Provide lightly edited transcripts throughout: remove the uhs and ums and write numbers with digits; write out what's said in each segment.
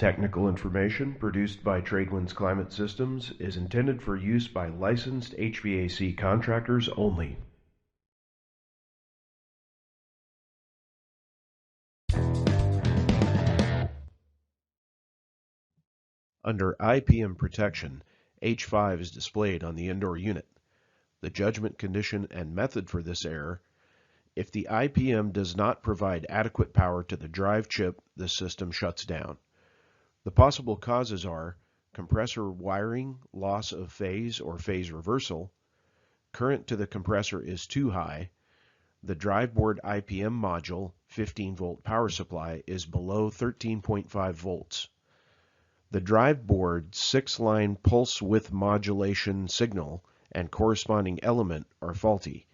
Technical information produced by Tradewinds Climate Systems is intended for use by licensed HVAC contractors only. Under IPM protection, H5 is displayed on the indoor unit. The judgment condition and method for this error: if the IPM does not provide adequate power to the drive chip, the system shuts down. The possible causes are compressor wiring, loss of phase or phase reversal, current to the compressor is too high, the drive board IPM module 15-volt power supply is below 13.5 volts. The drive board 6-line pulse width modulation signal and corresponding element are faulty.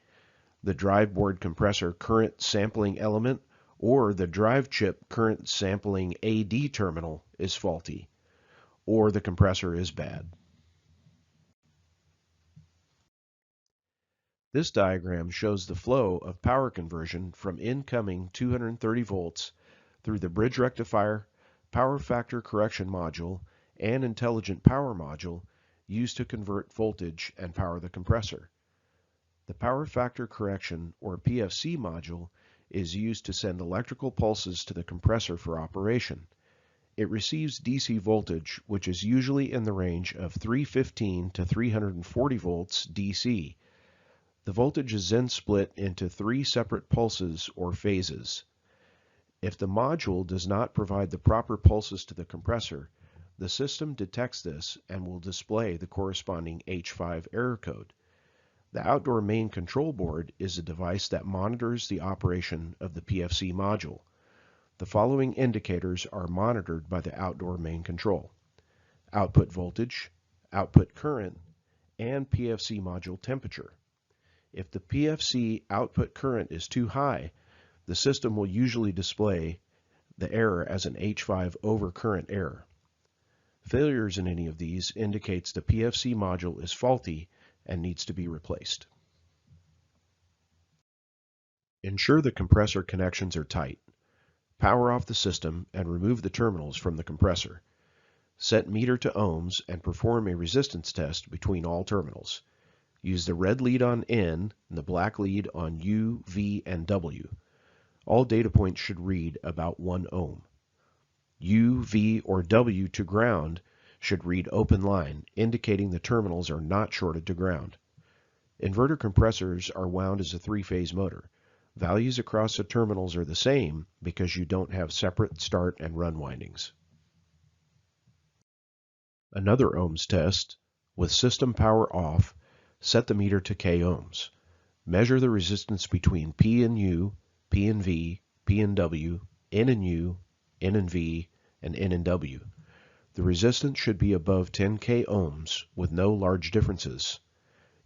The drive board compressor current sampling element or the drive chip current sampling AD terminal is faulty, or the compressor is bad. This diagram shows the flow of power conversion from incoming 230 volts through the bridge rectifier, power factor correction module, and intelligent power module used to convert voltage and power the compressor. The power factor correction, or PFC module, is used to send electrical pulses to the compressor for operation. It receives DC voltage, which is usually in the range of 315 to 340 volts DC. The voltage is then split into 3 separate pulses or phases. If the module does not provide the proper pulses to the compressor, the system detects this and will display the corresponding H5 error code. The outdoor main control board is a device that monitors the operation of the PFC module. The following indicators are monitored by the outdoor main control: output voltage, output current, and PFC module temperature. If the PFC output current is too high, the system will usually display the error as an H5 overcurrent error. Failures in any of these indicates the PFC module is faulty and needs to be replaced. Ensure the compressor connections are tight. Power off the system and remove the terminals from the compressor. Set meter to ohms and perform a resistance test between all terminals. Use the red lead on N and the black lead on U, V, and W. All data points should read about 1 ohm. U, V, or W to ground should read open line, indicating the terminals are not shorted to ground. Inverter compressors are wound as a 3-phase motor. Values across the terminals are the same because you don't have separate start and run windings. Another ohms test: with system power off, set the meter to K ohms. Measure the resistance between P and U, P and V, P and W, N and U, N and V, and N and W. The resistance should be above 10 K ohms with no large differences.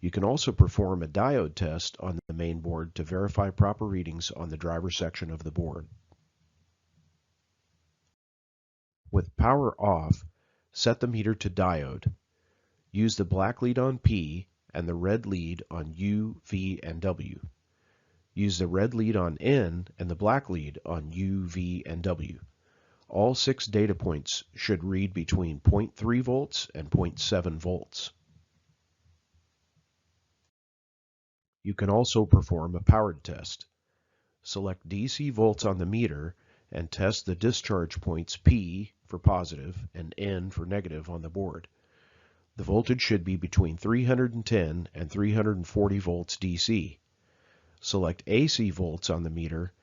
You can also perform a diode test on the main board to verify proper readings on the driver section of the board. With power off, set the meter to diode. Use the black lead on P and the red lead on U, V, and W. Use the red lead on N and the black lead on U, V, and W. All 6 data points should read between 0.3 volts and 0.7 volts. You can also perform a powered test. Select DC volts on the meter and test the discharge points P for positive and N for negative on the board. The voltage should be between 310 and 340 volts DC. Select AC volts on the meter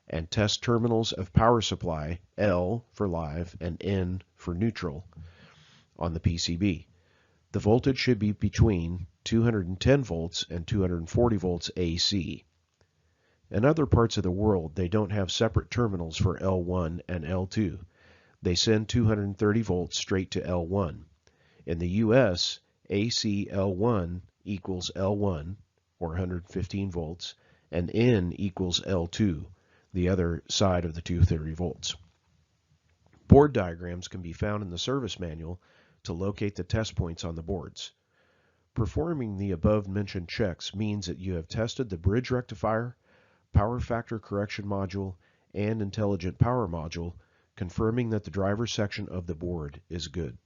and test terminals of power supply L for live and N for neutral on the PCB. The voltage should be between 210 volts and 240 volts AC. In other parts of the world, they don't have separate terminals for L1 and L2. They send 230 volts straight to L1. In the US, AC L1 equals L1, or 115 volts, and N equals L2, the other side of the 230 volts. Board diagrams can be found in the service manual to locate the test points on the boards. Performing the above-mentioned checks means that you have tested the bridge rectifier, power factor correction module, and intelligent power module confirming that the driver section of the board is good.